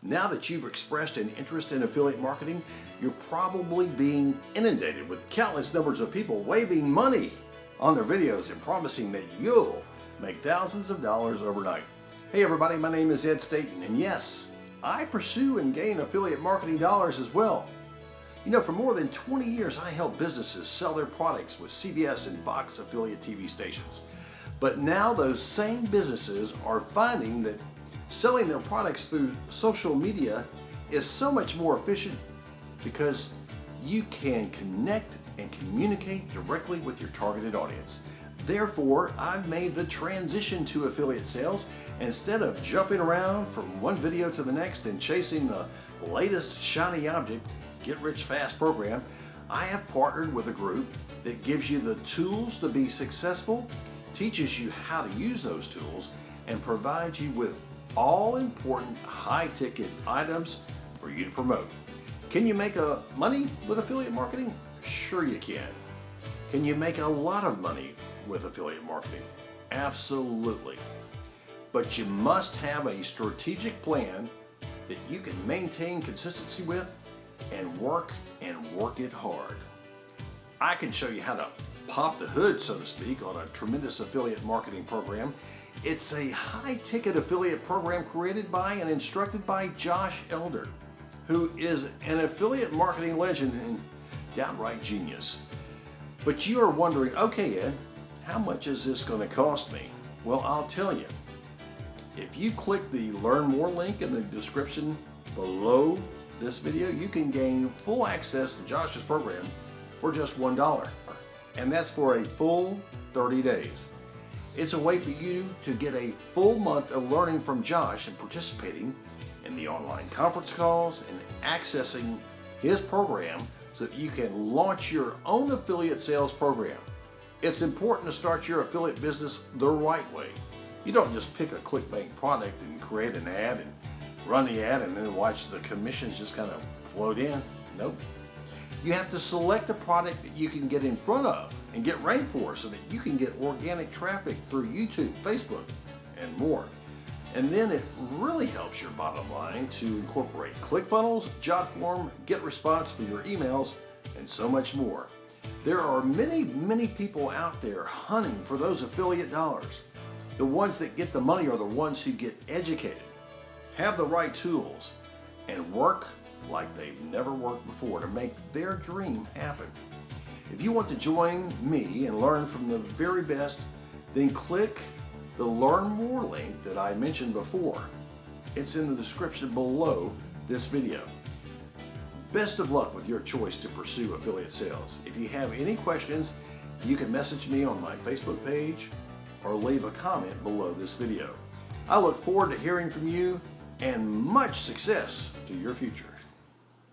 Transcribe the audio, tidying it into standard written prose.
Now that you've expressed an interest in affiliate marketing, you're probably being inundated with countless numbers of people waving money on their videos and promising that you'll make thousands of dollars overnight. Hey everybody, my name is Ed Staten, and yes, I pursue and gain affiliate marketing dollars as well. You know, for more than 20 years, I help businesses sell their products with CBS and Fox affiliate TV stations. But now those same businesses are finding that selling their products through social media is so much more efficient because you can connect and communicate directly with your targeted audience. Therefore, I've made the transition to affiliate sales. Instead of jumping around from one video to the next and chasing the latest shiny object, get-rich-fast program, I have partnered with a group that gives you the tools to be successful, teaches you how to use those tools, and provides you with all important high-ticket items for you to promote. Can you make money with affiliate marketing? Sure you can. Can you make a lot of money with affiliate marketing? Absolutely. But you must have a strategic plan that you can maintain consistency with and work it hard. I can show you how to pop the hood, so to speak, on a tremendous affiliate marketing program. It's a high-ticket affiliate program created by and instructed by Josh Elder, who is an affiliate marketing legend and downright genius. But you are wondering, okay Ed, how much is this going to cost me? Well, I'll tell you. If you click the Learn More link in the description below this video, you can gain full access to Josh's program for just $1. And that's for a full 30 days. It's a way for you to get a full month of learning from Josh and participating in the online conference calls and accessing his program so that you can launch your own affiliate sales program. It's important to start your affiliate business the right way. You don't just pick a ClickBank product and create an ad and run the ad and then watch the commissions just kind of float in. Nope. You have to select a product that you can get in front of and get ranked for so that you can get organic traffic through YouTube, Facebook, and more. And then it really helps your bottom line to incorporate ClickFunnels, JotForm, GetResponse for your emails, and so much more. There are many people out there hunting for those affiliate dollars. The ones that get the money are the ones who get educated, have the right tools, and work like they've never worked before to make their dream happen. If you want to join me and learn from the very best, then click the Learn More link that I mentioned before. It's in the description below this video. Best of luck with your choice to pursue affiliate sales. If you have any questions, you can message me on my Facebook page or leave a comment below this video. I look forward to hearing from you and much success to your future.